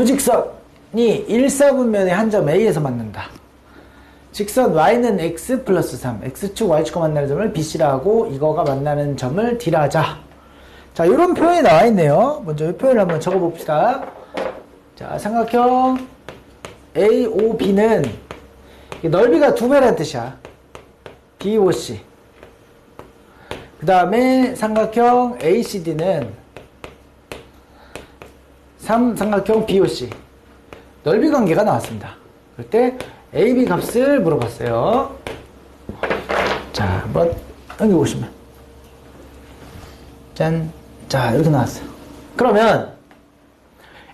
두 직선이 일사분면의 한 점 A에서 만난다. 직선 y는 x 플러스 3, x축 y축과 만나는 점을 bc라 하고 이거가 만나는 점을 d라 하자. 자, 이런 표현이 나와 있네요. 먼저 이 표현을 한번 적어 봅시다. 자, 삼각형 AOB는 넓이가 2배라는 뜻이야. BOC. 그 다음에 삼각형 ACD는 삼각형 BOC. 넓이 관계가 나왔습니다. 그럴 때 AB 값을 물어봤어요. 자, 한번 넘겨보시면. 짠. 자, 이렇게 나왔어요. 그러면,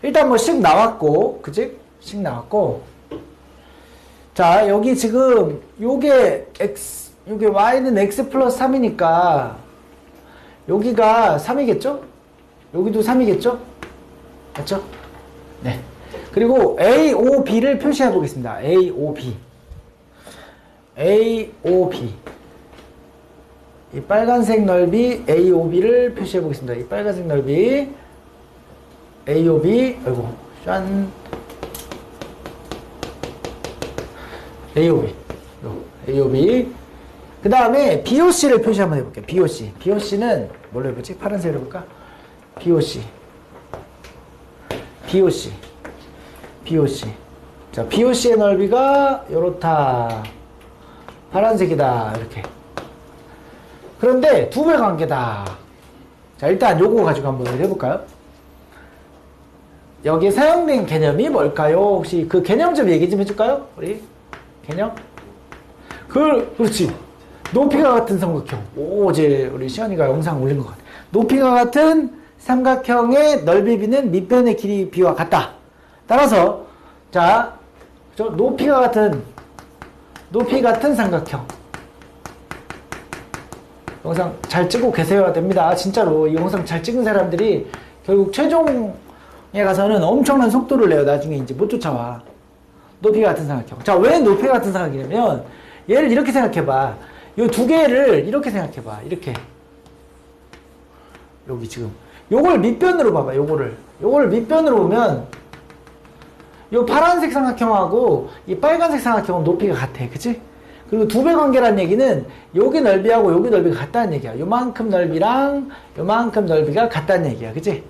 일단 뭐 식 나왔고, 그치? 식 나왔고. 자, 여기 지금, 요게 y는 x 플러스 3이니까, 여기가 3이겠죠? 여기도 3이겠죠? 맞죠? 네. 그리고 AOB를 표시해 보겠습니다. AOB. AOB. 이 빨간색 넓이 AOB를 표시해 보겠습니다. 이 빨간색 넓이 AOB. 아이고, 짠. AOB. AOB. 그 다음에 BOC를 표시 한번 해볼게요. BOC. BOC는 뭘로 해보지? 파란색으로 해볼까? BOC. BOC. BOC. 자, BOC의 넓이가 요렇다. 파란색이다. 이렇게. 그런데 2배 관계다. 자, 일단 요거 가지고 한번 해볼까요? 여기에 사용된 개념이 뭘까요? 혹시 그 개념 좀 얘기 좀 해줄까요? 우리 개념? 그렇지. 높이가 같은 삼각형. 오, 어제 우리 시연이가 영상 올린 것 같아. 높이가 같은 삼각형의 넓이 b는 밑변의 길이 b와 같다. 따라서, 자, 높이 같은 삼각형. 영상 잘 찍고 계셔야 됩니다. 진짜로. 이 영상 잘 찍은 사람들이 결국 최종에 가서는 엄청난 속도를 내요. 나중에 이제 못 쫓아와. 높이 같은 삼각형. 자, 왜 높이 같은 삼각형이냐면, 얘를 이렇게 생각해봐. 요 두 개를 이렇게 생각해봐. 이렇게. 여기 지금. 요걸 밑변으로 봐봐. 요거를 밑변으로 보면, 요 파란색 삼각형하고 이 빨간색 삼각형은 높이가 같아. 그치? 그리고 2배 관계라는 얘기는 여기 넓이하고 여기 넓이가 같다는 얘기야. 요만큼 넓이랑 요만큼 넓이가 같다는 얘기야. 그치?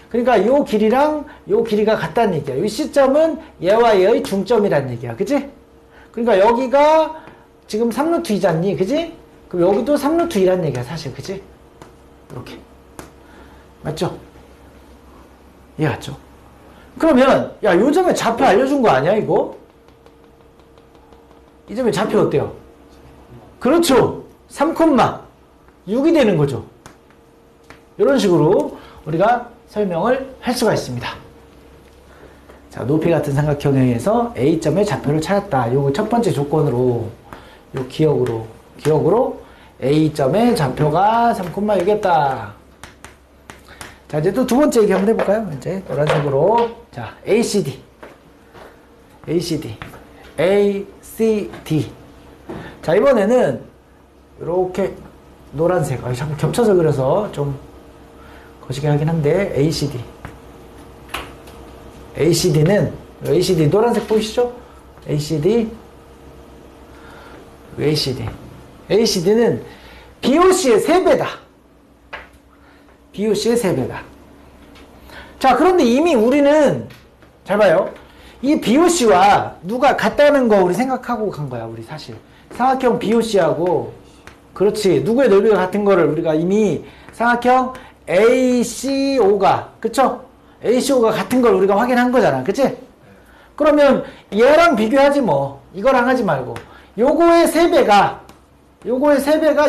그러니까 요 길이랑 요 길이가 같다는 얘기야. 요 시점은 얘와 얘의 중점이라는 얘기야. 그치? 그러니까 여기가 지금 3루트 2잖니. 그치? 그럼 여기도 3루트 2라는 얘기야. 사실. 그치? 이렇게. 맞죠? 이해 갔죠? 그러면 야, 요 점에 좌표 알려준 거 아니야 이거? 이 점에 좌표 어때요? 그렇죠. 3,6이 되는 거죠. 이런 식으로 우리가 설명을 할 수가 있습니다. 자, 높이 같은 삼각형에 의해서 A점의 좌표를 찾았다. 요거 첫 번째 조건으로, 요 기억으로 A점의 좌표가 3,6이었다. 자, 이제 또 두 번째 얘기 한번 해볼까요? 이제 노란색으로. 자, ACD. 자, 이번에는 이렇게 노란색. 자꾸 겹쳐서 그려서 좀 거시기 하긴 한데, ACD는, ACD 노란색 보이시죠? ACD는 BOC의 3배다. BOC의 3배다. 자, 그런데 이미 우리는, 잘 봐요. 이 BOC와 누가 같다는 거 우리 생각하고 간 거야, 우리 사실. 삼각형 BOC하고, 그렇지. 누구의 넓이가 같은 거를 우리가 이미 삼각형 ACO가, 그쵸? ACO가 같은 걸 우리가 확인한 거잖아. 그치? 그러면 얘랑 비교하지 뭐. 이거랑 하지 말고. 요거의 3배가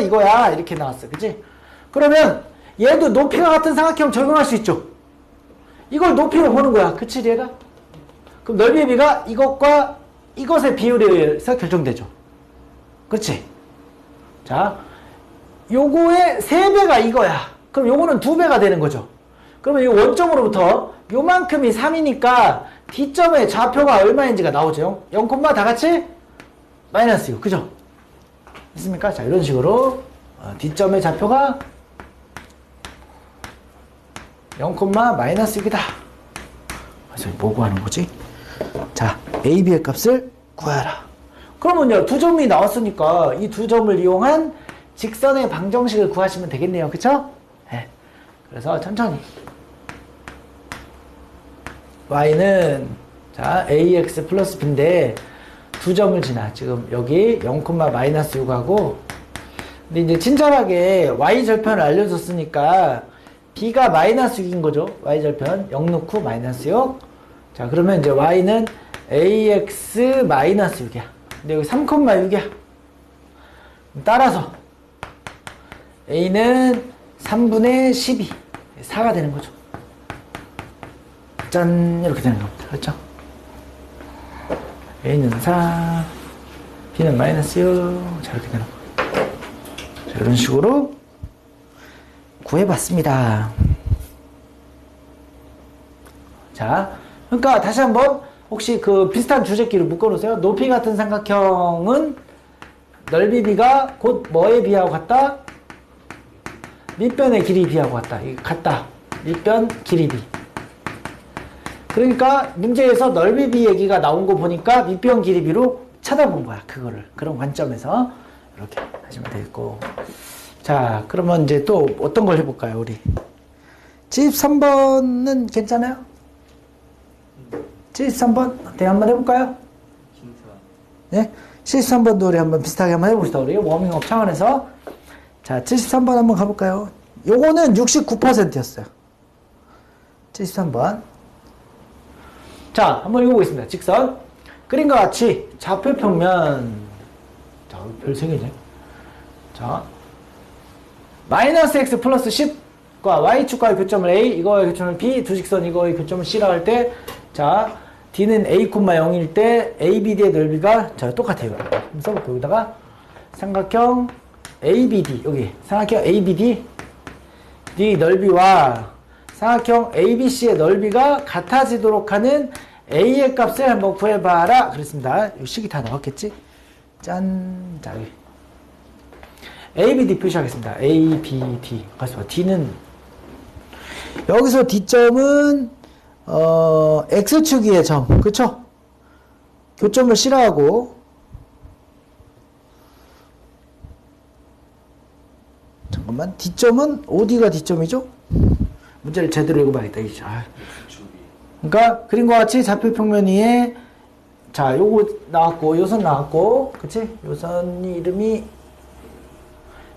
이거야. 이렇게 나왔어. 그치? 그러면 얘도 높이가 같은 삼각형 적용할 수 있죠. 이걸 높이로 보는 거야. 그치, 얘가? 그럼 넓이의 비가 이것과 이것의 비율에 의해서 결정되죠. 그치? 자, 요거의 3배가 이거야. 그럼 요거는 2배가 되는 거죠. 그러면 이 원점으로부터 요만큼이 3이니까 D점의 좌표가 얼마인지가 나오죠. 0, 다 같이 마이너스 6. 그죠? 있습니까? 자, 이런 식으로 D점의 좌표가 0, 마이너스 6이다. 그래서 뭐 구하는 거지? 자, A, B의 값을 구하라. 그러면요, 두 점이 나왔으니까 이 두 점을 이용한 직선의 방정식을 구하시면 되겠네요. 그쵸? 네. 그래서 천천히. y는, 자, ax 플러스 b인데, 두 점을 지나. 지금 여기 0, 마이너스 6하고, 근데 이제 친절하게 y절편을 알려줬으니까, b가 마이너스 6인 거죠. y절편. 0 넣고 마이너스 6. 자, 그러면 이제 y는 ax 마이너스 6이야. 근데 여기 3,6이야. 따라서 a는 3분의 12. 4가 되는 거죠. 짠, 이렇게 되는 겁니다. 그렇죠? a는 4, b는 마이너스 6. 자, 이렇게 되는 거예요. 자, 이런 식으로 구해봤습니다. 자, 그러니까 다시 한번 혹시 그 비슷한 주제끼리 묶어놓으세요. 높이 같은 삼각형은 넓이 b가 곧 뭐에 비하고 같다? 밑변의 길이 b하고 같다. 이게 같다. 밑변 길이 b. 그러니까 문제에서 넓이 b 얘기가 나온 거 보니까 밑변 길이 b로 쳐다본 거야. 그거를. 그런 관점에서 이렇게 하시면 되겠고. 자, 그러면 이제 또 어떤 걸 해볼까요, 우리? 73번은 괜찮아요? 73번? 어때? 한번 해볼까요? 네? 73번도 우리 한번 비슷하게 한번 해봅시다. 우리 워밍업 차원에서. 자, 73번 한번 가볼까요? 요거는 69%였어요. 73번. 자, 한번 읽어보겠습니다. 직선. 그림과 같이 좌표평면. 자, 별 3개네. 자, 마이너스 x 플러스 10과 y축과의 교점을 a, 이거의 교점을 b, 두 직선 이거의 교점을 c라고 할 때, 자, d는 a, 0일 때 abd의 넓이가, 자, 똑같아요. 한번 써볼게요. 여기다가 삼각형 abd, 여기 삼각형 abd 이 넓이와 삼각형 abc의 넓이가 같아지도록 하는 a의 값을 한번 구해봐라. 그랬습니다. 이 식이 다 나왔겠지? 짠. 자, 여기 abd 표시하겠습니다. abd. 가서 d는, 여기서 d점은 x축 위의 점, 그쵸? 교점을 싫어하고, 잠깐만, d점은 어디가 d점이죠? 문제를 제대로 읽어봐야겠다. 이제. 그러니까 그림과 같이 좌표평면 위에, 자, 요거 나왔고, 요선 나왔고, 그치? 요선 이름이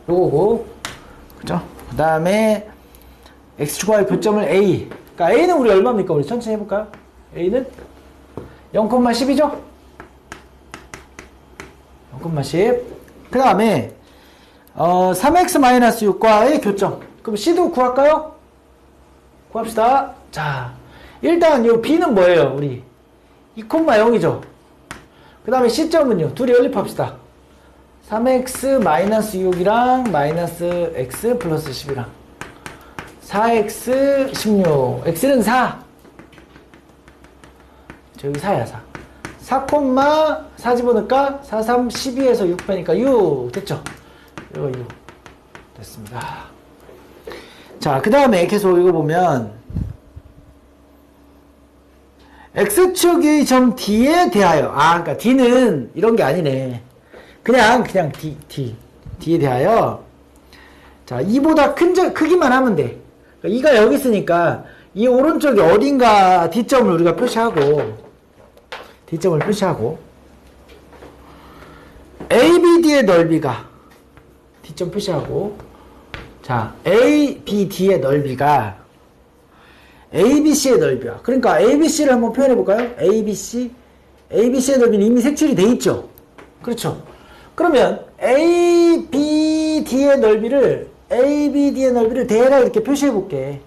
요거고, 그죠? 그 다음에 x축과의 교점을 a. 그러니까 a는 우리 얼마입니까? 우리 천천히 해볼까요? a는 0,10이죠? 0,10. 그 다음에 3x-6과의 교점. 그럼 c도 구할까요? 구합시다. 자, 일단 요 b는 뭐예요? 우리 2,0이죠? 그 다음에 c점은요? 둘이 연립합시다. 3x-6이랑 마이너스 x 플러스 10이랑 4x 16. x는 4. 저기 4야, 4. 4, 집어넣을까? 4, 3, 12에서 6 빼니까 6. 됐죠? 이거 6. 됐습니다. 자, 그 다음에 계속 읽어보면, x축의 점 D에 대하여. 아, 그러니까 D는 이런 게 아니네. 그냥 D에 대하여. 자, 2보다 크기만 하면 돼. 그러니까 2가 여기 있으니까 이 오른쪽에 어딘가 D점을 우리가 표시하고, D점을 표시하고, ABD의 넓이가 D점 표시하고, 자, ABD의 넓이가 ABC의 넓이야. 그러니까 ABC를 한번 표현해 볼까요? ABC의 넓이는 이미 색칠이 돼 있죠. 그렇죠. 그러면 ABD의 넓이를 대략 이렇게 표시해 볼게.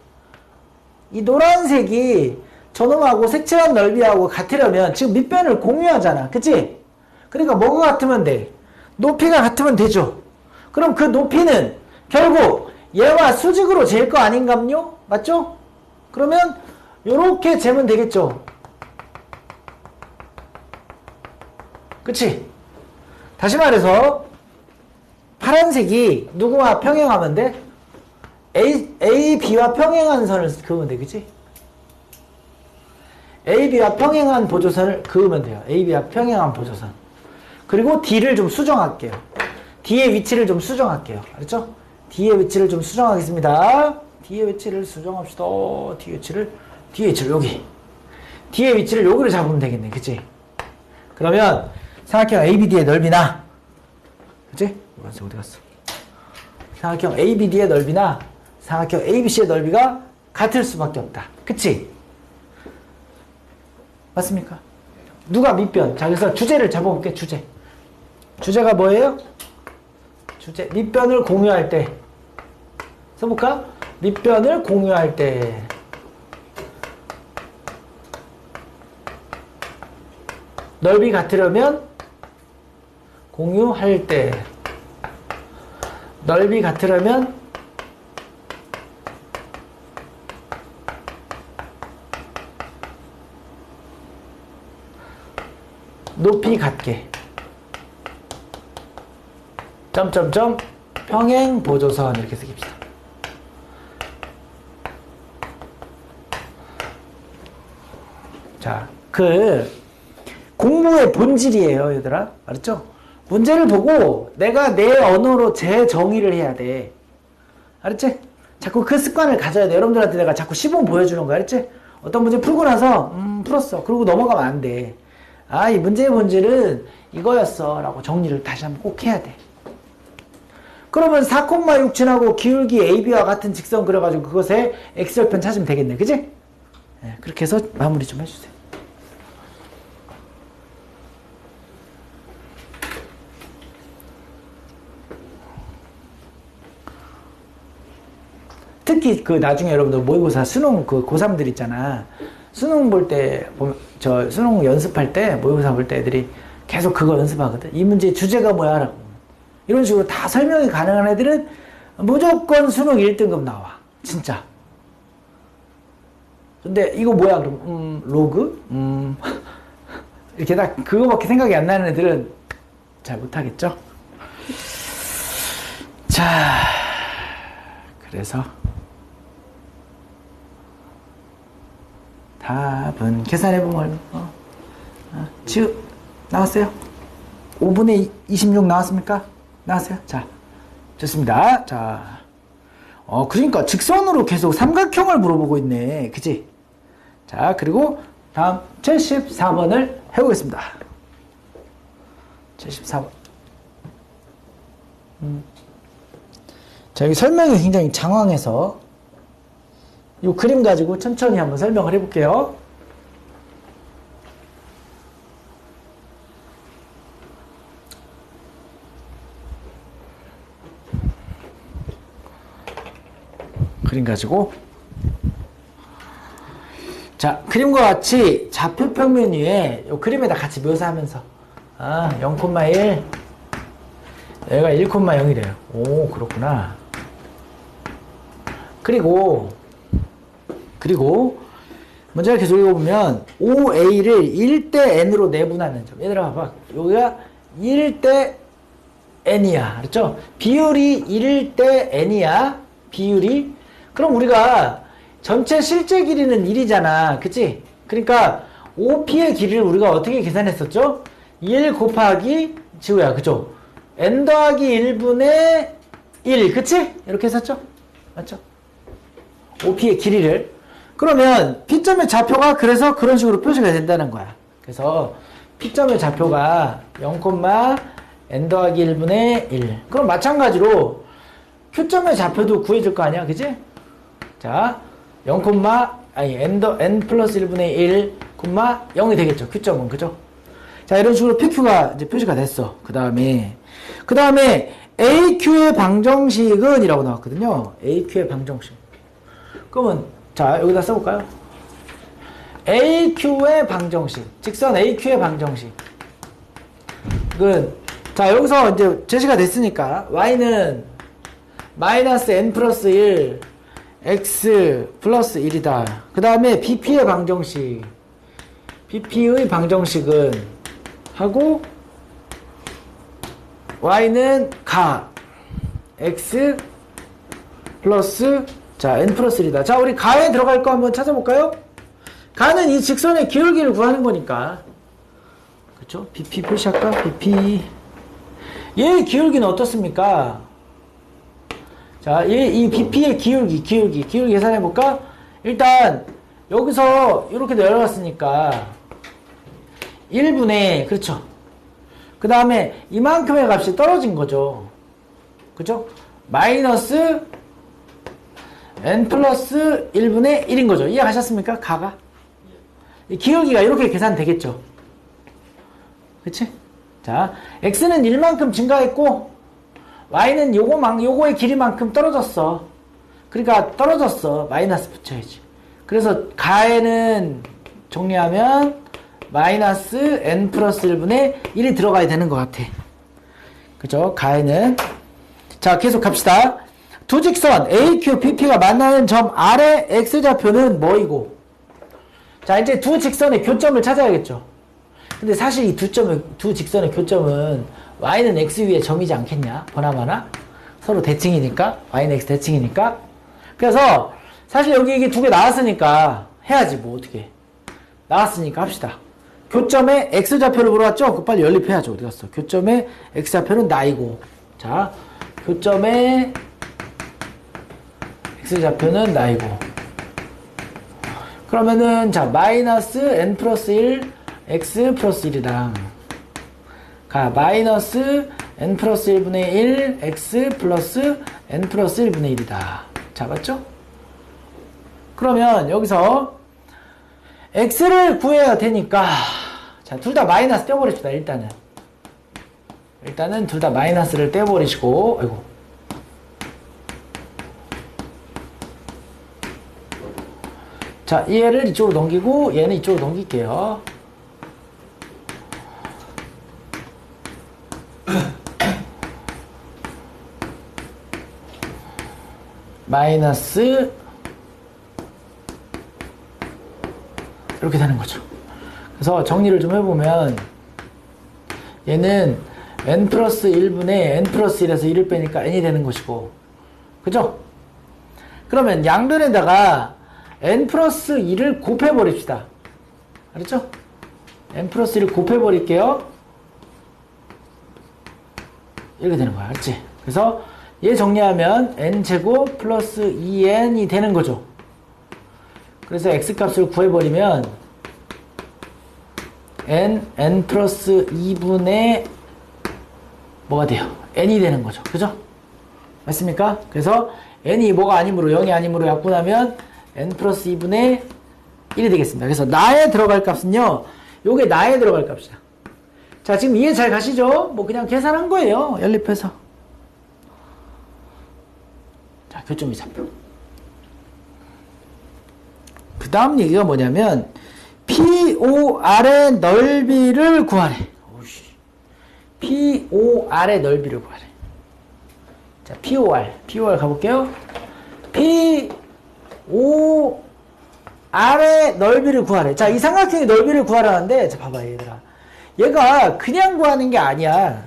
이 노란색이 저놈하고 색칠한 넓이하고 같으려면 지금 밑변을 공유하잖아. 그치? 그러니까 뭐가 같으면 돼? 높이가 같으면 되죠. 그럼 그 높이는 결국 얘와 수직으로 잴 거 아닌가요? 맞죠? 그러면 요렇게 재면 되겠죠. 그치? 다시 말해서 파란색이 누구와 평행하면 돼? A, B와 평행하는 선을 그으면 돼. 그치? AB와 평행한 보조선을 그으면 돼요. AB와 평행한 보조선. 그리고 D를 좀 수정할게요. D의 위치를 좀 수정할게요. 알았죠? D의 위치를 좀 수정하겠습니다. D의 위치를 수정합시다. D의 위치를 여기. D의 위치를 여기로 잡으면 되겠네. 그치? 그러면 삼각형 ABD의 넓이나, 그치? 어디 갔어? 삼각형 ABD의 넓이나 삼각형 ABC의 넓이가 같을 수밖에 없다. 그치? 맞습니까? 누가 밑변? 자, 그래서 주제를 잡아볼게. 주제가 뭐예요? 밑변을 공유할 때. 써볼까? 밑변을 공유할 때. 넓이 같으려면 공유할 때. 넓이 같으려면 높이 같게. 점점점 평행 보조선 이렇게 쓰깁시다. 자, 공부의 본질이에요, 얘들아. 알았죠? 문제를 보고 내가 내 언어로 재정의를 해야 돼. 알았지? 자꾸 그 습관을 가져야 돼. 여러분들한테 내가 자꾸 시범 보여주는 거야. 알았지? 어떤 문제 풀고 나서 풀었어. 그러고 넘어가면 안 돼. 아, 이 문제의 본질은 이거였어 라고 정리를 다시 한번 꼭 해야 돼. 그러면 4,6층하고 기울기 AB와 같은 직선 그려가지고 그것에 X절편 찾으면 되겠네. 그지? 네, 그렇게 해서 마무리 좀 해주세요. 특히 나중에 여러분들 모의고사 수능 고3들 있잖아. 수능 볼 때, 수능 연습할 때, 모의고사 볼 때 애들이 계속 그거 연습하거든. 이 문제의 주제가 뭐야? 라고. 이런 식으로 다 설명이 가능한 애들은 무조건 수능 1등급 나와. 진짜. 근데 이거 뭐야? 그럼, 로그? 이렇게 딱 그거밖에 생각이 안 나는 애들은 잘 못하겠죠? 자, 그래서 답은 계산해보면 나왔어요? 5분의 26 나왔습니까? 나왔어요? 자, 좋습니다. 자, 그러니까 직선으로 계속 삼각형을 물어보고 있네. 그치? 자, 그리고 다음 74번을 해보겠습니다. 74번. 자, 여기 설명이 굉장히 장황해서 이 그림 가지고 천천히 한번 설명을 해볼게요. 그림 가지고, 자, 그림과 같이 좌표 평면 위에 이 그림에다 같이 묘사하면서 0,1 여기가 1,0이래요. 오, 그렇구나. 그리고 문제를 계속 읽어보면 OA를 1대 N으로 내분하는 점. 얘들아 봐봐. 여기가 1대 N이야. 그렇죠? 비율이 1대 N이야. 비율이. 그럼 우리가 전체 실제 길이는 1이잖아. 그치? 그러니까 OP의 길이를 우리가 어떻게 계산했었죠? 1 곱하기 지우야. 그죠? N 더하기 1분의 1. 그치? 이렇게 했었죠? 맞죠? OP의 길이를. 그러면 P점의 좌표가 그래서 그런 식으로 표시가 된다는 거야. 그래서 P점의 좌표가 0, N 더하기 1분의 1. 그럼 마찬가지로 Q점의 좌표도 구해줄 거 아니야. 그치? 자, N 플러스 1분의 1, 0이 되겠죠. Q점은. 그죠? 자, 이런 식으로 PQ가 이제 표시가 됐어. 그 다음에 AQ의 방정식은 이라고 나왔거든요. AQ의 방정식. 그러면 자, 여기다 써볼까요? AQ의 방정식. 직선 AQ의 방정식. 자, 여기서 이제 제시가 됐으니까, Y는 마이너스 N 플러스 1, X 플러스 1이다. 그 다음에 BP의 방정식. BP의 방정식은 하고, Y는 가. X 플러스 자, N 플러스 1이다. 자, 우리 가에 들어갈 거 한번 찾아볼까요? 가는 이 직선의 기울기를 구하는 거니까. 그쵸? BP 표시할까? BP. 얘의 기울기는 어떻습니까? 자, 이 BP의 기울기 계산해볼까? 일단, 여기서 이렇게 내려갔으니까, 1분의, 그렇죠? 그 다음에 이만큼의 값이 떨어진 거죠. 그죠? 마이너스 n 플러스 1분의 1인 거죠. 이해가셨습니까? 가가? 이 기울기가 이렇게 계산되겠죠. 그치? 자, x는 1만큼 증가했고, y는 요거의 길이만큼 떨어졌어. 그러니까 떨어졌어. 마이너스 붙여야지. 그래서 가에는 정리하면 마이너스 n 플러스 1분의 1이 들어가야 되는 것 같아. 그죠? 가에는. 자, 계속 갑시다. 두 직선 AQ, BP가 만나는 점 R의 X좌표는 뭐이고? 자, 이제 두 직선의 교점을 찾아야겠죠. 근데 사실 이 두 직선의 교점은 Y는 X 위에 점이지 않겠냐? 보나마나? 서로 대칭이니까. Y는 X 대칭이니까. 그래서 사실 여기 이게 두 개 나왔으니까 해야지 뭐 어떻게. 나왔으니까 합시다. 교점의 X좌표를 물어봤죠? 그거 빨리 연립해야죠. 어디 갔어? 교점의 X좌표는 나이고. 자, 교점의 X좌표는 나이고. 그러면은, 자, 마이너스 n 플러스 1, x 플러스 1이랑, 가, 마이너스 n 플러스 1분의 1, x 플러스 n 플러스 1분의 1이다. 자, 맞죠? 그러면, 여기서, x를 구해야 되니까, 자, 둘 다 마이너스 떼어버립시다, 일단은. 일단은 둘 다 마이너스를 떼어버리시고, 아이고. 자, 얘를 이쪽으로 넘기고, 얘는 이쪽으로 넘길게요. 마이너스, 이렇게 되는 거죠. 그래서 정리를 좀 해보면, 얘는 n 플러스 1분의 n 플러스 1에서 1을 빼니까 n이 되는 것이고, 그죠? 그러면 양변에다가 n 플러스 1을 곱해버립시다. 알았죠? n 플러스 1을 곱해버릴게요. 이렇게 되는 거야. 알았지? 그래서 얘 정리하면 n제곱 플러스 2n이 되는 거죠. 그래서 x값을 구해버리면 n 플러스 2분의 뭐가 돼요? n이 되는 거죠. 그죠? 맞습니까? 그래서 n이 뭐가 아니므로 0이 아니므로 약분하면 n 플러스 2분의 1이 되겠습니다. 그래서 나에 들어갈 값은요. 요게 나에 들어갈 값이다. 자, 지금 이해 잘 가시죠? 뭐 그냥 계산한 거예요. 연립해서. 자, 교점 이사표. 그 다음 얘기가 뭐냐면 POR의 넓이를 구하래. 오씨. POR의 넓이를 구하래. 자, POR 가볼게요. POR의 넓이를 구하래. 자, 이 삼각형의 넓이를 구하라는데, 자, 봐봐, 얘들아. 얘가 그냥 구하는 게 아니야.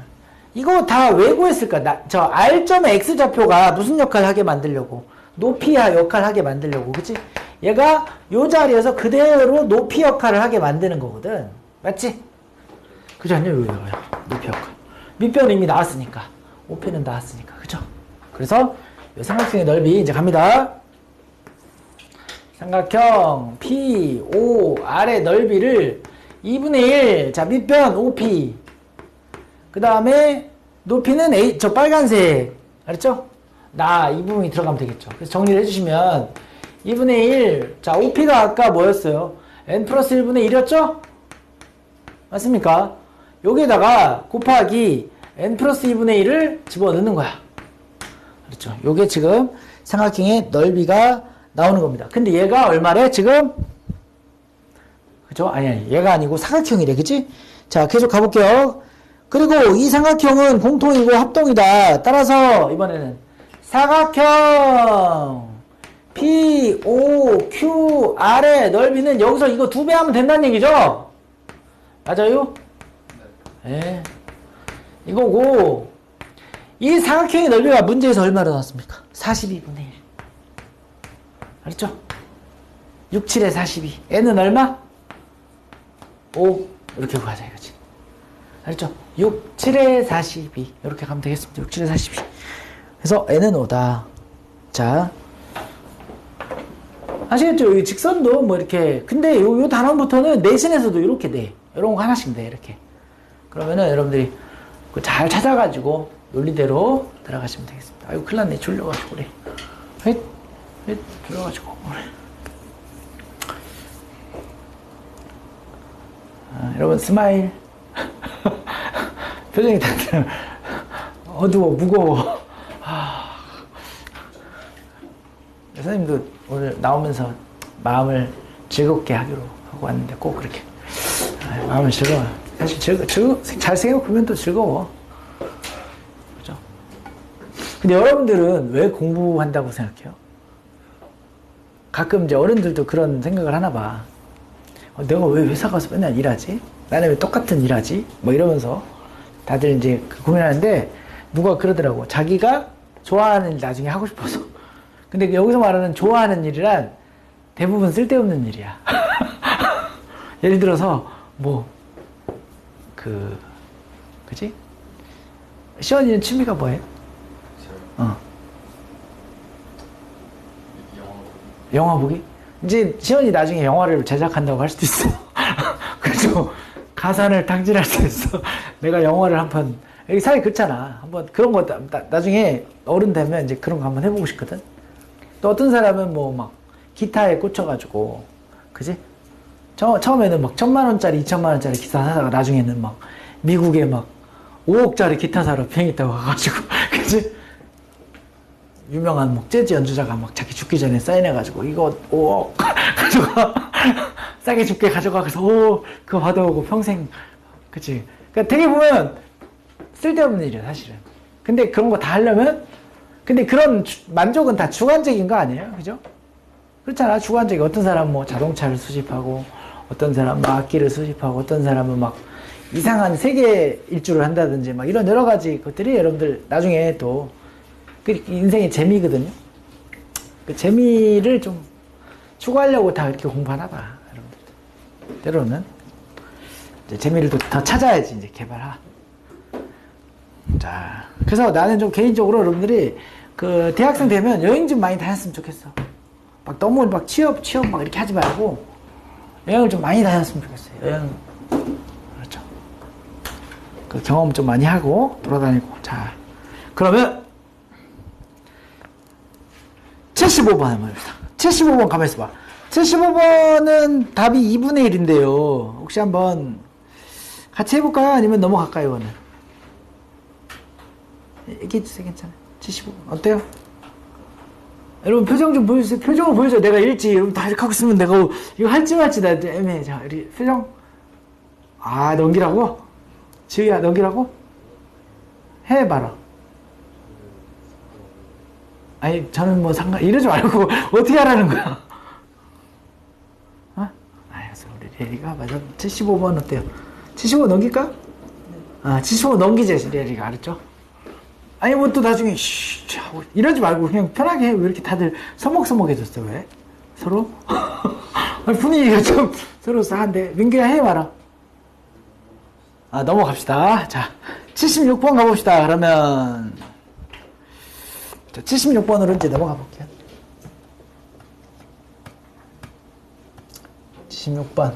이거 다 왜 구했을까? 저 R점의 X좌표가 무슨 역할을 하게 만들려고? 높이야 역할을 하게 만들려고. 그치? 얘가 요 자리에서 그대로 높이 역할을 하게 만드는 거거든. 맞지? 그죠? 아니요? 높이 역할. 밑변은 이미 나왔으니까. 오편은 나왔으니까. 그죠? 그래서 이 삼각형의 넓이 이제 갑니다. 삼각형 POR의 넓이를 2분의 1. 자, 밑변 OP. 그 다음에 높이는 A, 저 빨간색. 알았죠? 이 부분이 들어가면 되겠죠. 그래서 정리를 해주시면 2분의 1. 자, OP가 아까 뭐였어요? N 플러스 1분의 1이었죠? 맞습니까? 여기에다가 곱하기 N 플러스 2분의 1을 집어넣는 거야. 그렇죠? 요게 지금 삼각형의 넓이가 나오는 겁니다. 근데 얘가 얼마래? 지금? 그죠? 아니, 얘가 아니고 사각형이래. 그치? 자, 계속 가볼게요. 그리고 이 삼각형은 공통이고 합동이다. 따라서 이번에는 사각형 POQR의 넓이는 여기서 이거 2배 하면 된다는 얘기죠? 맞아요? 네. 이거고 이 사각형의 넓이가 문제에서 얼마나 나왔습니까? 42분의 1. 알았죠? 6, 7에 42. n은 얼마? 5. 이렇게 구하자 이거지. 알죠? 6, 7에 42. 이렇게 가면 되겠습니다. 6, 7에 42. 그래서 n은 5다. 자. 아시겠죠? 이 직선도 뭐 이렇게. 근데 요 단원부터는 내신에서도 이렇게 돼. 이런 거 하나씩 돼. 이렇게. 그러면은 여러분들이 잘 찾아가지고 논리대로 들어가시면 되겠습니다. 아이고, 큰일 났네. 졸려가지고 그래. 졸려가지고 그래. 여러분 스마일. 표정이 다들 어두워 무거워. 선생님도 오늘 나오면서 마음을 즐겁게 하기로 하고 왔는데 꼭 그렇게 마음을 즐거워. 사실 잘 생각해보면 또 즐거워. 그죠? 근데 여러분들은 왜 공부한다고 생각해요? 가끔 이제 어른들도 그런 생각을 하나 봐. 내가 왜 회사 가서 맨날 일하지? 나는 왜 똑같은 일하지? 뭐 이러면서 다들 이제 고민하는데 누가 그러더라고. 자기가 좋아하는 일 나중에 하고 싶어서. 근데 여기서 말하는 좋아하는 일이란 대부분 쓸데없는 일이야. 예를 들어서 그지? 시원이는 취미가 뭐예요? 영화 보기? 이제 시원이 나중에 영화를 제작한다고 할 수도 있어. 그래서 가산을 탕진할 수 있어. 내가 영화를 한번, 여기 사회 그렇잖아. 한번 그런 거, 나중에 어른 되면 이제 그런 거 한번 해보고 싶거든. 또 어떤 사람은 막 기타에 꽂혀가지고, 그지? 처음에는 막 1,000만원짜리, 2,000만원짜리 기타 사다가 나중에는 막 미국에 막 5억짜리 기타 사러 비행기 타고 가가지고, 그지? 유명한 막 재즈 연주자가 막 자기 죽기 전에 사인해가지고 이거 5억 가져가. 싸게 줄게 가져가. 그래서 그거 받아오고 평생. 그치? 그러니까 되게 보면 쓸데없는 일이야 사실은. 근데 그런 거 다 하려면, 근데 그런 만족은 다 주관적인 거 아니에요? 그죠? 그렇잖아. 주관적인. 어떤 사람은 뭐 자동차를 수집하고, 어떤 사람은 뭐 악기를 수집하고, 어떤 사람은 막 이상한 세계 일주를 한다든지 막 이런 여러 가지 것들이 여러분들 나중에 또 인생의 재미거든요. 그 재미를 좀 추구하려고 다 이렇게 공부하나 봐, 여러분들. 때로는 이제 재미를 더 찾아야지 이제 개발하. 자, 그래서 나는 좀 개인적으로 여러분들이 그 대학생 되면 여행 좀 많이 다녔으면 좋겠어. 막 너무 막 취업 막 이렇게 하지 말고 여행을 좀 많이 다녔으면 좋겠어요. 여행. 그렇죠. 그 경험 좀 많이 하고 돌아다니고. 자, 그러면 75번 한번 해봅시다. 75번 가만히 있어봐. 75번은 답이 2분의 1인데요. 혹시 한번 같이 해볼까요? 아니면 넘어갈까요? 이거는 얘기해주세요. 괜찮아요. 75번 어때요? 여러분 표정 좀 보여주세요. 표정을 보여줘. 내가 읽지. 여러분 다 이렇게 하고 있으면 내가 이거 할지 말지 나 애매해. 자, 우리 표정. 넘기라고? 지우야 넘기라고? 해봐라. 아니, 저는 뭐 이러지 말고, 어떻게 하라는 거야? 알았어. 우리 레리가, 맞아. 75번 어때요? 75 넘길까? 75 넘기지, 레리가. 알았죠? 아니, 뭐 또 나중에, 하고, 이러지 말고, 그냥 편하게 해. 왜 이렇게 다들 서먹서먹해졌어, 왜? 서로? 분위기가 좀, 서로 싸한데. 민규야, 해봐라. 넘어갑시다. 자, 76번 가봅시다. 그러면, 76번으로 이제 넘어가 볼게요. 76번.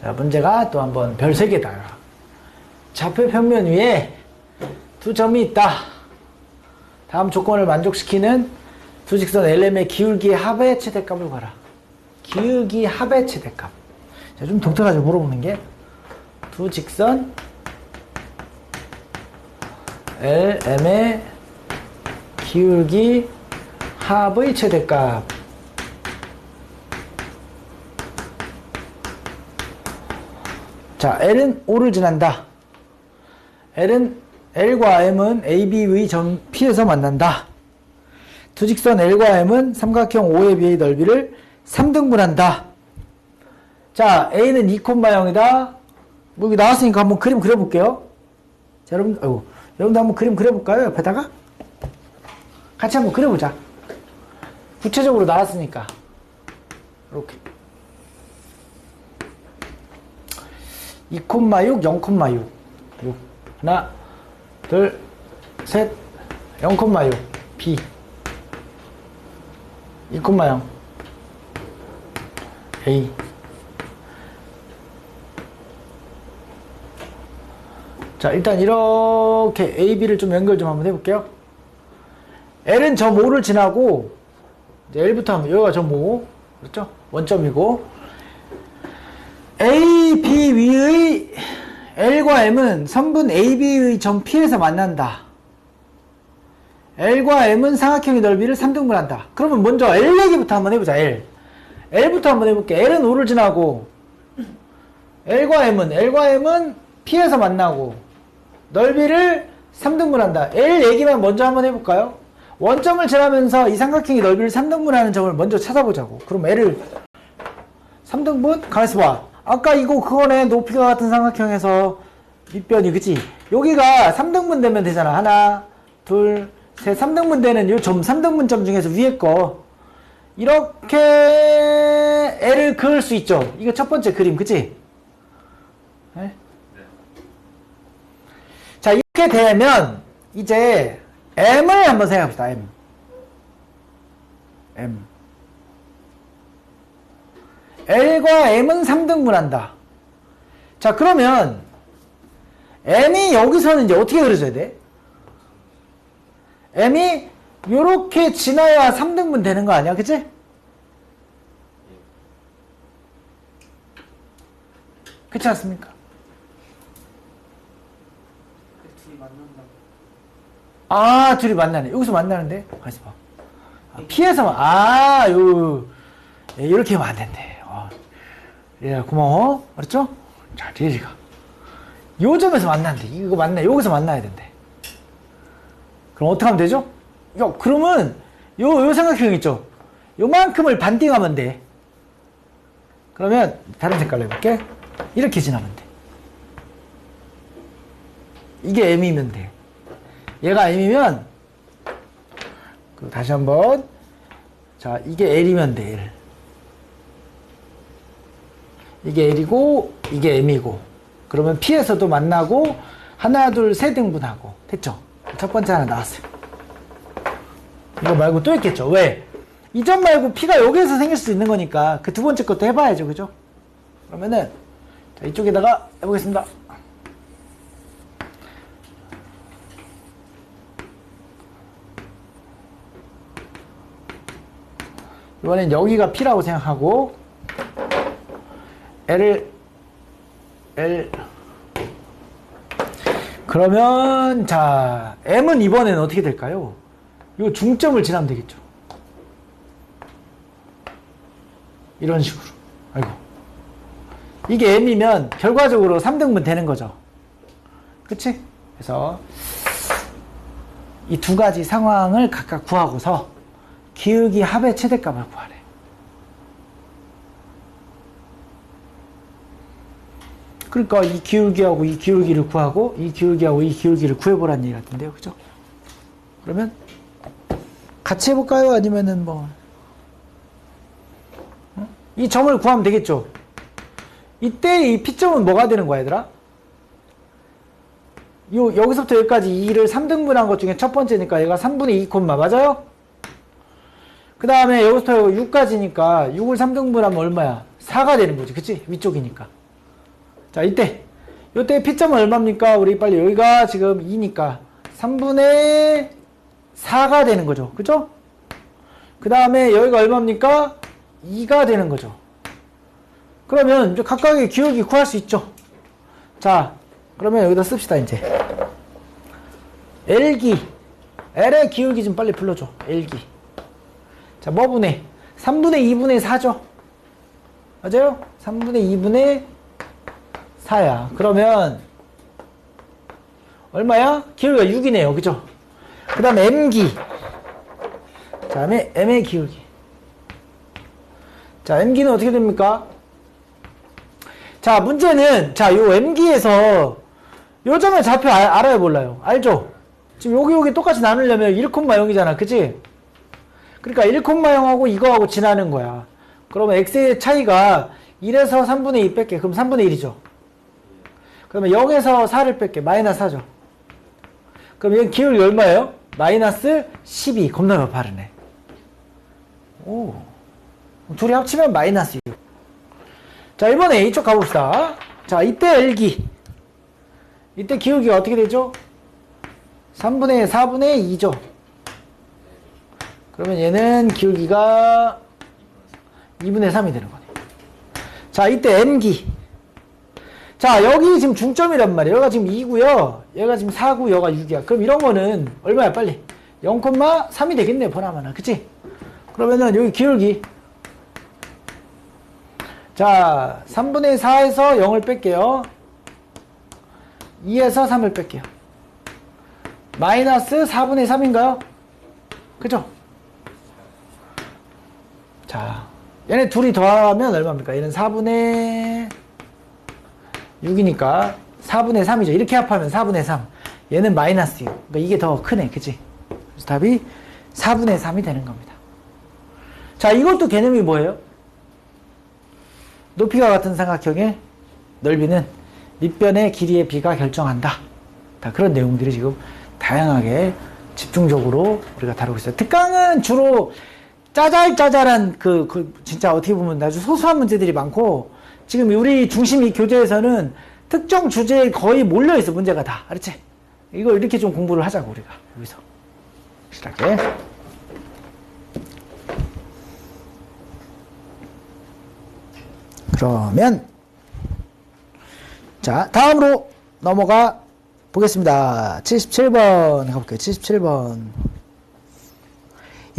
자, 문제가 또 한번 별 3개다. 좌표 평면 위에 두 점이 있다. 다음 조건을 만족시키는 두 직선 LM의 기울기 합의 최대값을 구하라. 기울기 합의 최대값. 자, 좀 독특하게 물어보는 게, 두 직선 LM의 기울기 합의 최대값. 자, L은 O를 지난다. L과 M은 AB의 점 P에서 만난다. 두 직선 L과 M은 삼각형 OAB의 넓이를 3등분한다. 자, A는 2,0이다. 뭐 여기 나왔으니까 한번 그림 그려볼게요. 자, 여러분도 한번 그림 그려볼까요? 옆에다가? 같이 한번 그려보자. 구체적으로 나왔으니까. 이렇게 2,6, 0,6 6 하나 둘 셋 0,6 B 2,0 A 자 일단 이렇게 A, B를 좀 연결 좀 한번 해볼게요. L은 점 5를 지나고 이제 L부터 하면 여기가 점 5 그렇죠? 원점이고 A, B 위의 L과 M은 선분 AB의 점 P에서 만난다. L과 M은 삼각형의 넓이를 3등분한다. 그러면 먼저 L 얘기부터 한번 해보자. L부터 한번 해볼게. L은 5를 지나고 L과 M은 P에서 만나고 넓이를 3등분한다. L 얘기만 먼저 한번 해볼까요? 원점을 지나면서 이 삼각형의 넓이를 3등분하는 점을 먼저 찾아보자고. 그럼 L을 3등분? 가만있어 봐. 아까 이거 그거네. 높이가 같은 삼각형에서 밑변이 그치? 여기가 3등분 되면 되잖아. 하나 둘 셋 3등분 되는 요 점 3등분점 중에서 위에 거 이렇게 L을 그을 수 있죠. 이거 첫 번째 그림 그치? 네? 자 이렇게 되면 이제 M을 한번 생각합시다. M L과 M은 3등분한다. 자 그러면 M이 여기서는 이제 어떻게 그려줘야 돼? M이 요렇게 지나야 3등분 되는 거 아니야? 그치? 그렇지 않습니까? 둘이 만난다고. 아 둘이 만나네. 여기서 만나는데? 가만있어 봐. P에서만 이렇게 하면 안 된대. 예, 고마워. 알았죠? 자, 리리가 요 점에서 만난대. 이거 여기서 만나야 된대. 그럼 어떻게 하면 되죠? 그러면 요 삼각형 있죠? 요만큼을 반띵하면 돼. 그러면 다른 색깔로 해볼게. 이렇게 지나면 돼. 이게 M이면 돼. 얘가 M이면 다시 한번 자 이게 L이면 돼. L. 이게 L이고 이게 M이고 그러면 P에서도 만나고 하나 둘 세 등분하고 됐죠? 첫 번째 하나 나왔어요. 이거 말고 또 있겠죠? 왜? 이 점 말고 P가 여기에서 생길 수 있는 거니까 그 두 번째 것도 해봐야죠. 그죠? 그러면은 자, 이쪽에다가 해보겠습니다. 이번엔 여기가 P라고 생각하고 L 그러면 자 M은 이번에는 어떻게 될까요? 이 중점을 지나면 되겠죠. 이런 식으로. 아이고 이게 M이면 결과적으로 3등분 되는 거죠. 그치? 그래서 이 두 가지 상황을 각각 구하고서 기울기 합의 최대값을 구하래. 그러니까 이 기울기하고 이 기울기를 구하고 이 기울기하고 이 기울기를 구해보라는 얘기 같은데요. 그죠? 그러면 같이 해볼까요? 아니면은 이 점을 구하면 되겠죠? 이때 이 P점은 뭐가 되는 거야 얘들아? 여기서부터 여기까지 2를 3등분한 것 중에 첫 번째니까 얘가 3분의 2 콤마 맞아요? 그 다음에 여기서부터 6까지니까 6을 3등분하면 얼마야? 4가 되는 거지. 그치? 위쪽이니까. 자, 이때 P점은 얼마입니까? 우리 빨리 여기가 지금 2니까 3분의 4가 되는 거죠. 그죠? 그 다음에 여기가 얼마입니까? 2가 되는 거죠. 그러면 이제 각각의 기울기 구할 수 있죠. 자, 그러면 여기다 씁시다 이제. L기 L의 기울기 좀 빨리 불러줘. L기. 자, 뭐 분의? 3분의 2분의 4죠. 맞아요? 3분의 2분의 4야. 그러면 얼마야? 기울기가 6이네요. 그죠? 그 다음에 M기. 자, 다음에 M의 기울기. 자, M기는 어떻게 됩니까? 자, 문제는 자, 요 M기에서 요 점의 좌표 알아요, 몰라요? 알죠? 지금 여기 똑같이 나누려면 1,0이잖아. 그치? 그러니까 1,0하고 이거하고 지나는 거야. 그러면 x의 차이가 1에서 3분의 2 뺄게. 그럼 3분의 1이죠. 그러면 0에서 4를 뺄게. 마이너스 4죠. 그럼 여기 기울기 얼마예요? 마이너스 12. 겁나 바르네. 오. 둘이 합치면 마이너스 6. 자, 이번에 이쪽 가봅시다. 자, 이때 L기. 이때 기울기가 어떻게 되죠? 3분의 4분의 2죠. 그러면 얘는 기울기가 2분의 3이 되는 거네. 자, 이때 M기. 자, 여기 지금 중점이란 말이에요. 여기가 지금 2고요. 얘가 지금 4고, 여기가 6이야. 그럼 이런 거는 얼마야, 빨리? 0,3이 되겠네, 보나마나. 그치? 그러면은 여기 기울기. 자, 3분의 4에서 0을 뺄게요. 2에서 3을 뺄게요. 마이너스 4분의 3인가요? 그죠? 자, 얘네 둘이 더하면 얼마입니까? 얘는 4분의 6이니까 4분의 3이죠. 이렇게 합하면 4분의 3. 얘는 마이너스 6. 그러니까 이게 더 크네. 그치? 그래서 답이 4분의 3이 되는 겁니다. 자, 이것도 개념이 뭐예요? 높이가 같은 삼각형의 넓이는 밑변의 길이의 비가 결정한다. 다 그런 내용들이 지금 다양하게 집중적으로 우리가 다루고 있어요. 특강은 주로 짜잘짜잘한 진짜 어떻게 보면 아주 소소한 문제들이 많고, 지금 우리 중심 이 교재에서는 특정 주제에 거의 몰려있어, 문제가 다. 알았지? 이거 이렇게 좀 공부를 하자고, 우리가. 여기서. 확실하게. 그러면, 자, 다음으로 넘어가 보겠습니다. 77번 가볼게요. 77번.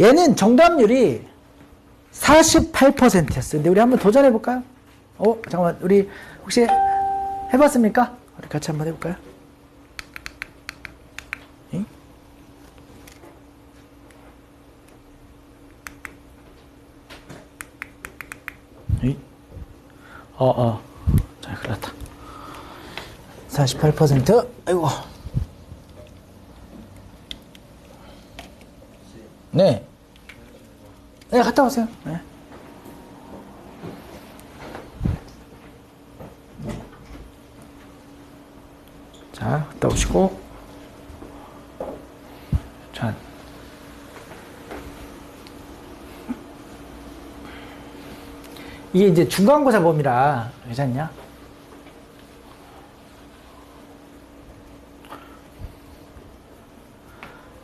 얘는 정답률이 48%였어요. 근데 우리 한번 도전해볼까요? 잠깐만. 우리 혹시 해봤습니까? 우리 같이 한번 해볼까요? 응? 응? 자, 큰일 났다. 48%. 아이고. 네. 네, 갔다 오세요. 네. 자, 갔다 오시고. 자. 이게 이제 중간고사 범위라, 괜찮냐?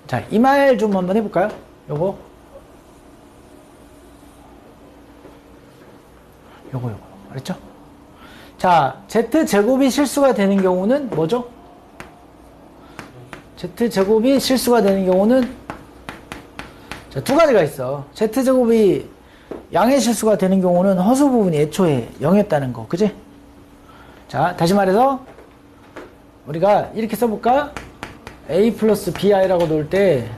자, 이 말 좀 한번 해볼까요? 요거. 알았죠? 자, Z제곱이 실수가 되는 경우는 뭐죠? Z제곱이 실수가 되는 경우는, 자, 두 가지가 있어. Z제곱이 양의 실수가 되는 경우는 허수 부분이 애초에 0이었다는 거. 그지? 자, 다시 말해서 우리가 이렇게 써볼까? A 플러스 BI라고 놓을 때,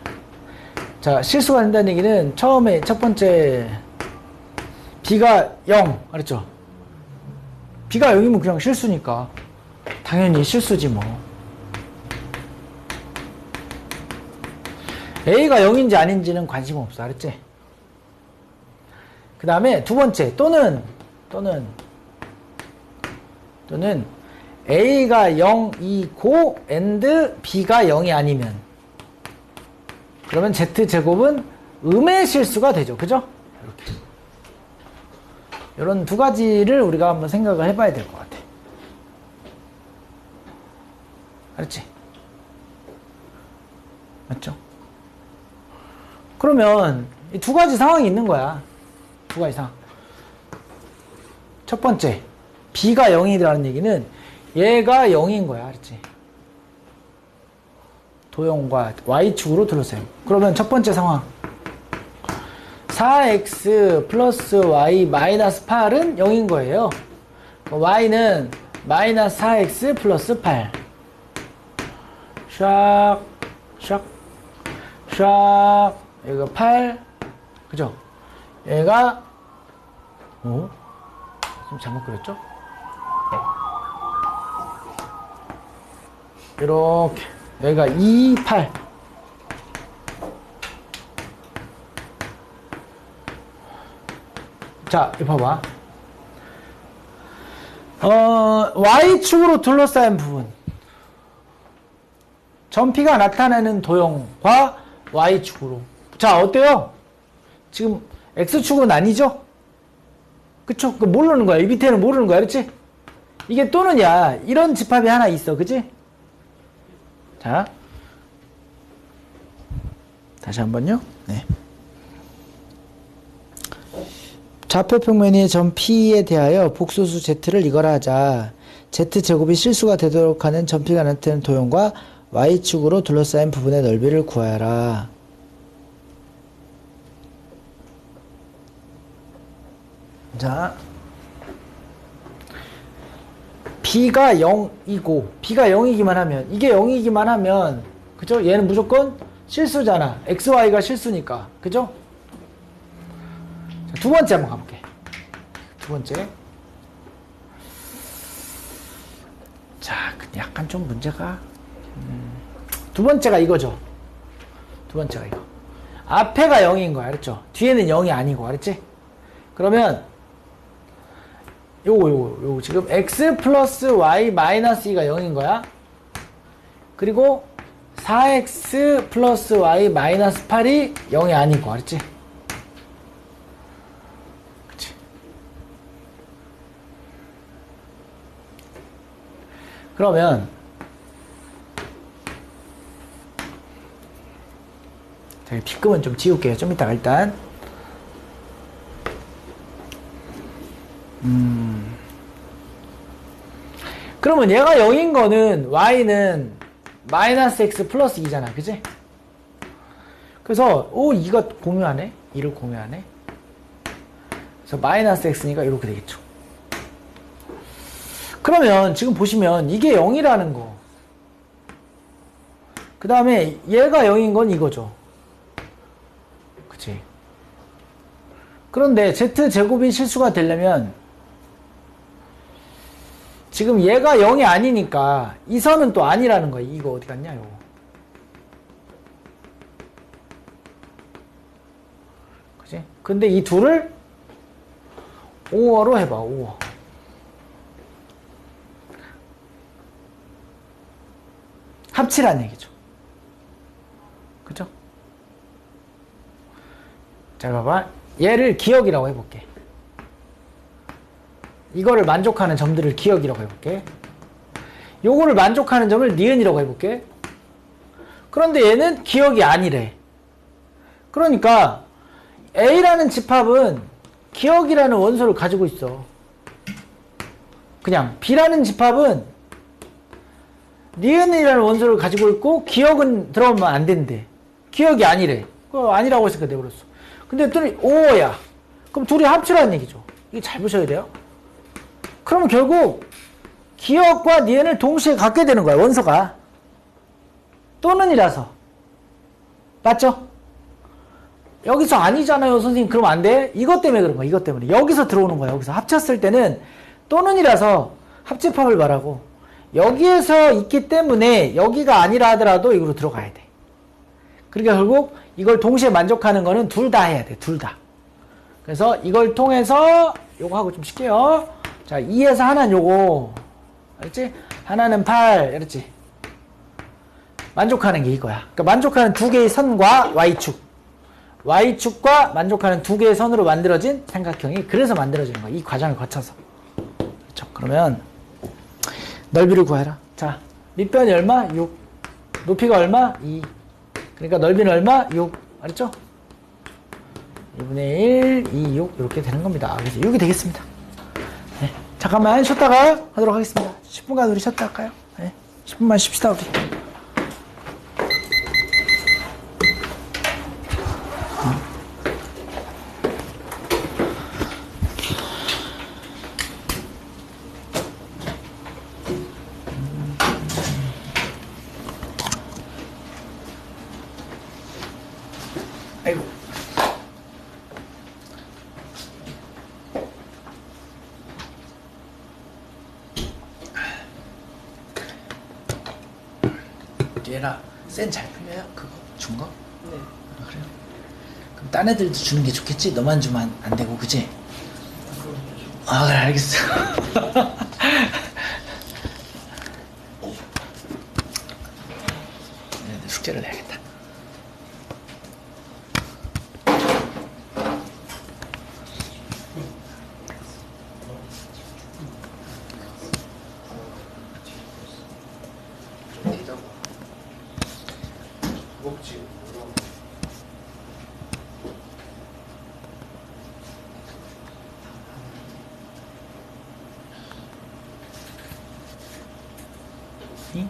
자, 실수가 된다는 얘기는 처음에 첫 번째 B가 0, 알았죠? B가 0이면 그냥 실수니까 당연히 실수지 뭐. A가 0인지 아닌지는 관심 없어, 알았지? 그 다음에 두 번째, 또는 A가 0이고 and B가 0이 아니면, 그러면 Z제곱은 음의 실수가 되죠. 그죠? 이렇게. 이런 두 가지를 우리가 한번 생각을 해봐야 될 것 같아. 알았지? 맞죠? 그러면 이 두 가지 상황이 있는 거야. 두 가지 상황. 첫 번째, B가 0이라는 얘기는 얘가 0인 거야. 알았지? 도형과 Y축으로 둘러싸요. 그러면 첫 번째 상황. 4x 플러스 y 마이너스 8은 0인 거예요. y는 마이너스 4x 플러스 8. 샥, 샥, 샥. 여기가 8. 그죠? 얘가, 좀 잘못 그렸죠? 이렇게. 여기가 2, 8. 자, 이거 봐봐. Y축으로 둘러싸인 부분. 점피가 나타내는 도형과 Y축으로. 자, 어때요? 지금 X축은 아니죠? 그쵸? 그 모르는 거야. 이 밑에는 모르는 거야. 그렇지? 이게 또는야. 이런 집합이 하나 있어. 그치? 자. 다시 한번요. 네. 좌표 평면의 점 P에 대하여 복소수 Z를 이거라 하자. Z제곱이 실수가 되도록 하는 점피가 나타내는 도형과 Y축으로 둘러싸인 부분의 넓이를 구하여라. 자, B가 0이고 B가 0이기만 하면 이게 0이기만 하면 그죠? 얘는 무조건 실수잖아. XY가 실수니까. 그죠? 자, 두 번째 한번 가볼게. 두 번째. 자, 약간 좀 문제가 두 번째가 이거죠. 두 번째가 이거. 앞에가 0인 거야. 알았죠? 뒤에는 0이 아니고. 알았지? 그러면 요거 지금 x 플러스 y 마이너스 2가 0인 거야. 그리고 4x 플러스 y 마이너스 8이 0이 아니고. 알았지? 그치? 그러면 B급은 좀 지울게요. 좀 이따가 일단. 그러면 얘가 0인 거는 y는 마이너스 x 플러스 2잖아. 그지? 그래서 2가 공유하네. 2를 공유하네. 그래서 마이너스 x니까 이렇게 되겠죠. 그러면 지금 보시면 이게 0이라는 거. 그 다음에 얘가 0인 건 이거죠. 그치? 그런데 z제곱이 실수가 되려면 지금 얘가 0이 아니니까 이 선은 또 아니라는 거야. 이거 어디 갔냐 이거. 그치? 근데 이 둘을 5어로 해봐. 5어. 합치란 얘기죠. 그죠? 자, 봐봐. 얘를 기억이라고 해볼게. 이거를 만족하는 점들을 기억이라고 해볼게. 요거를 만족하는 점을 니은이라고 해볼게. 그런데 얘는 기억이 아니래. 그러니까 A라는 집합은 기억이라는 원소를 가지고 있어. 그냥 B라는 집합은 니은이라는 원소를 가지고 있고 기억은 들어오면 안 된대. 기억이 아니래. 그거 아니라고 했으니까 내버렸어. 근데 또 5야. 그럼 둘이 합치라는 얘기죠. 이게 잘 보셔야 돼요. 그러면 결국 기억과 니은을 동시에 갖게 되는 거야. 원소가. 또는이라서. 맞죠? 여기서 아니잖아요 선생님. 그러면 안 돼. 이것 때문에 그런 거야. 이것 때문에. 여기서 들어오는 거야. 여기서 합쳤을 때는 또는이라서 합집합을 말하고 여기에서 있기 때문에 여기가 아니라 하더라도 이거로 들어가야 돼. 그러니까 결국 이걸 동시에 만족하는 거는 둘 다 해야 돼. 둘 다. 그래서 이걸 통해서 요거 하고 좀 쉴게요. 자, 2에서 하나는 요거. 알았지? 하나는 8. 알았지? 만족하는 게 이거야. 그러니까 만족하는 두 개의 선과 Y축. Y축과 만족하는 두 개의 선으로 만들어진 삼각형이 그래서 만들어지는 거야. 이 과정을 거쳐서. 그렇죠? 그러면 넓이를 구해라. 자, 밑변이 얼마? 6. 높이가 얼마? 2. 그러니까 넓이는 얼마? 6. 알았죠? 2분의 1, 2, 6 이렇게 되는 겁니다. 그래서 6이 되겠습니다. 네. 잠깐만 쉬었다가 하도록 하겠습니다. 10분간 우리 쉬었다 할까요? 네. 10분만 쉽시다 우리. 아이고. 얘라 쌤 잘 풀려요? 그거 준 거? 네. 아, 그래요? 그럼 딴 애들도 주는 게 좋겠지? 너만 주면 안 되고 그치? 아, 그래, 알겠어. 숙제를 해야겠다. 먹지. 응?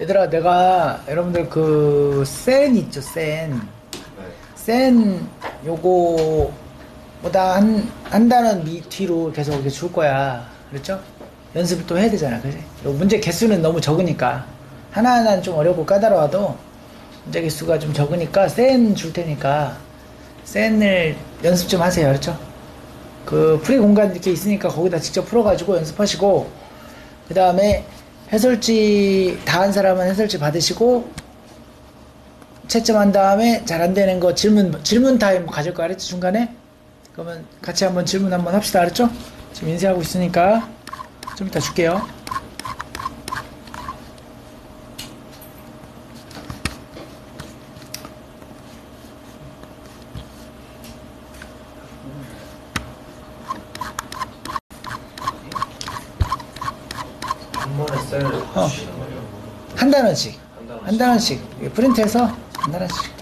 얘들아, 내가 여러분들 그 센 있죠, 센. 센 요거보다 한 단원 뒤로 계속 이렇게 줄 거야. 그렇죠? 연습을 또 해야 되잖아. 그지? 요 문제 개수는 너무 적으니까. 하나하나는 좀 어렵고 까다로워도 문제 개수가 좀 적으니까 센 줄 테니까 센을 연습 좀 하세요. 그렇죠? 그 프리 공간 이렇게 있으니까 거기다 직접 풀어가지고 연습하시고, 그 다음에 해설지 다 한 사람은 해설지 받으시고 채점한 다음에 잘 안 되는 거 질문 타임 가질 거 알았지? 중간에? 그러면 같이 한번 질문 한번 합시다. 알았죠? 지금 인쇄하고 있으니까 좀 이따 줄게요. 셀을 주시는 거예요? 한 단원씩. 한 단원씩. 한 단원씩. 프린트해서 한 단원씩.